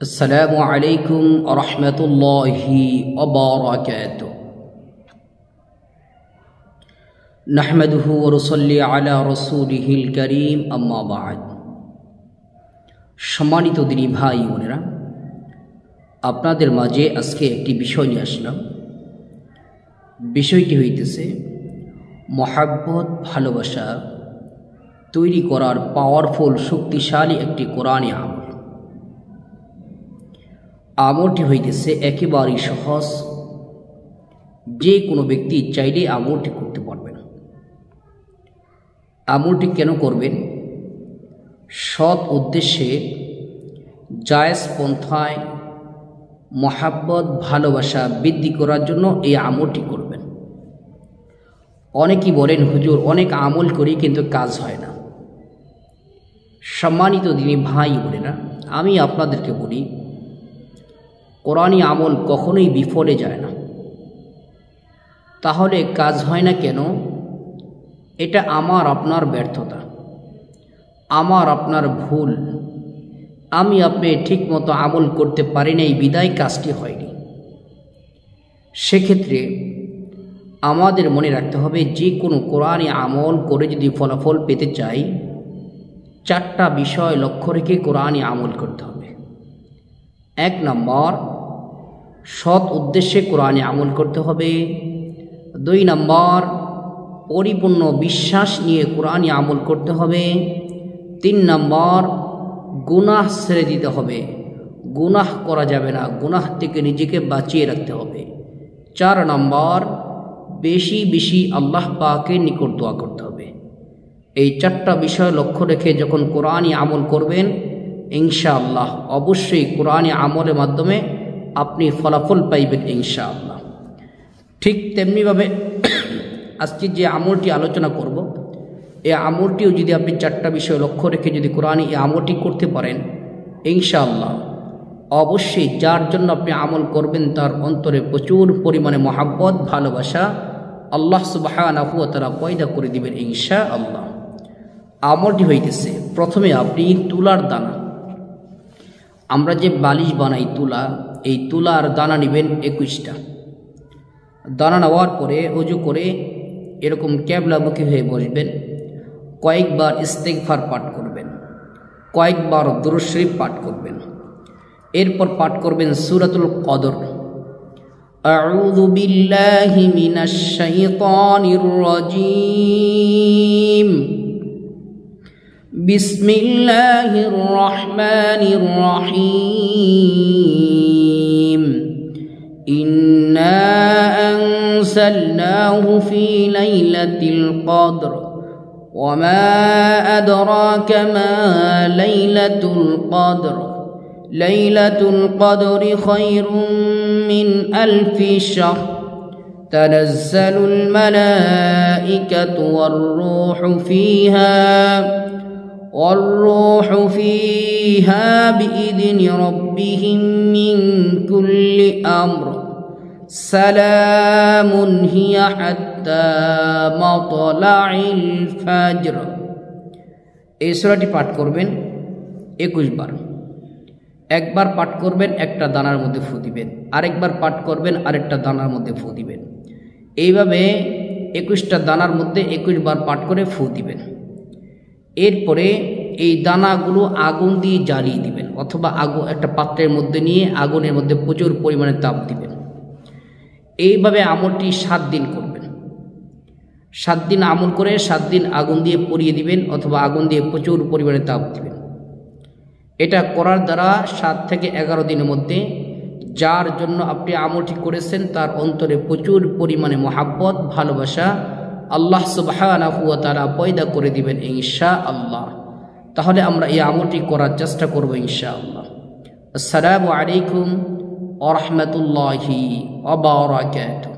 আসসালামু আলাইকুম ওয়া রাহমাতুল্লাহি ওয়া বারাকাতুহু। নাহমাদুহু ওয়া নুসাল্লি আলা রাসূলিহিল কারীম, আম্মা বা'দ। সম্মানিত দিনী ভাই বোনেরা, আপনাদের মাঝে আজকে একটি বিষয় নিয়ে আসলাম। বিষয়টি হইতেছে মহাব্বত, ভালোবাসা তৈরি করার পাওয়ারফুল, শক্তিশালী একটি কোরআনী আমল। আমলটি হইতেছে একেবারেই সহজ, যে কোনো ব্যক্তি চাইলে আমলটি করতে পারবেন। আমলটি কেন করবেন? সৎ উদ্দেশ্যে, জায়েজ পন্থায় মহাব্বত, ভালোবাসা বৃদ্ধি করার জন্য এই আমলটি করবেন। অনেকেই বলেন, হুজুর অনেক আমল করি কিন্তু কাজ হয় না। সম্মানিত দিনী ভাই বোনেরা, আমি আপনাদেরকে বলি, কোরআনী আমল কখনোই বিফলে যায় না। তাহলে কাজ হয় না কেন? এটা আমার আপনার ব্যর্থতা, আমার আপনার ভুল। আমি আপনি ঠিকমতো আমল করতে পারি নাই, বিদায় কাজটি হয়নি। সেক্ষেত্রে আমাদের মনে রাখতে হবে, যে কোনো কোরআনী আমল করে যদি ফলাফল পেতে চাই, 4টা বিষয় লক্ষ্য রেখে কোরআনী আমল করতে হবে। 1 নম্বর, সৎ উদ্দেশ্যে কোরআনে আমল করতে হবে। 2 নম্বর, পরিপূর্ণ বিশ্বাস নিয়ে কোরআনে আমল করতে হবে। 3 নম্বর, গুনাহ ছেড়ে দিতে হবে, গুনাহ করা যাবে না, গুনাহ থেকে নিজেকে বাঁচিয়ে রাখতে হবে। 4 নম্বর, বেশি বেশি আল্লাহ পাকের নিকট দোয়া করতে হবে। এই 4টা বিষয় লক্ষ্য রেখে যখন কোরআনে আমল করবেন, ইনশাআল্লাহ অবশ্যই কোরআনী আমলের মাধ্যমে আপনি ফলাফল পাইবেন ইনশাআল্লাহ। ঠিক তেমনিভাবে আজকে যে আমলটি আলোচনা করব, এই আমলটিও যদি আপনি 4টা বিষয় লক্ষ্য রেখে যদি কোরআনী এই আমলটি করতে পারেন, ইনশাআল্লাহ অবশ্যই যার জন্য আপনি আমল করবেন তার অন্তরে প্রচুর পরিমাণে মহাব্বত, ভালোবাসা আল্লাহ সুবহানাহু ওয়া তাআলা পয়দা করে দিবেন ইনশাআল্লাহ। আমলটি হইতেছে, প্রথমে আপনি তুলার দানা, আমরা যে বালিশ বানাই তুলা, এই তুলার দানা নেবেন 21টা। দানা নেওয়ার পরে ওযু করে এরকম ক্যাবলামুখী হয়ে বসবেন। কয়েকবার ইস্তেগফার পাঠ করবেন, কয়েকবার দুরূদ শরীফ পাঠ করবেন। এরপর পাঠ করবেন সূরাতুল কদর। আউযু বিল্লাহি মিনাশ শাইতানির রাজীম। বিসমিল্লাহির রহমানির রহিম। ইন্না আনসালনাহু ফি লাইলাতিল কদর ওয়া মা আদরাকা মা লাইলাতুল কদর। লাইলাতুল কদরি খায়রুম মিন আলফি শাহর। তানাজ্জালুল মালাইকাতু ওয়ার রূহু ফিহা বিইذনি রাব্বিহিম মিন কুল্লি আমর। সালামুন হিয়া হাত্তা মাতলাইল ফাজর। এই সূরাটি পাঠ করবেন 21 বার। একবার পাঠ করবেন, একটা দানার মধ্যে ফু দিবেন, আরেকবার পাঠ করবেন, আরেকটা দানার মধ্যে ফু দিবেন। এইভাবে 21টা দানার মধ্যে 21 বার পাঠ করে ফু দিবেন। এরপরে এই দানাগুলো আগুন দিয়ে জ্বালিয়ে দিবেন, অথবা একটা পাত্রের মধ্যে নিয়ে আগুনের মধ্যে প্রচুর পরিমাণে তাপ দিবেন। এইভাবে আমলটি 7 দিন করবেন। 7 দিন আমল করে 7 দিন আগুন দিয়ে পুড়িয়ে দিবেন, অথবা আগুন দিয়ে প্রচুর পরিমাণে তাপ দিবেন। এটা করার দ্বারা 7 থেকে 11 দিনের মধ্যে যার জন্য আপনি আমলটি করেছেন তার অন্তরে প্রচুর পরিমাণে মহাব্বত, ভালোবাসা আল্লাহ সুবহানাহু ওয়া তাআলা পয়দা করে দিবেন ইনশাআল্লাহ। তাহলে আমরা এই আমলটি করার চেষ্টা করব ইনশাআল্লাহ। আসসালামু আলাইকুম ওয়া রাহমাতুল্লাহি ওয়া বারাকাতুহু।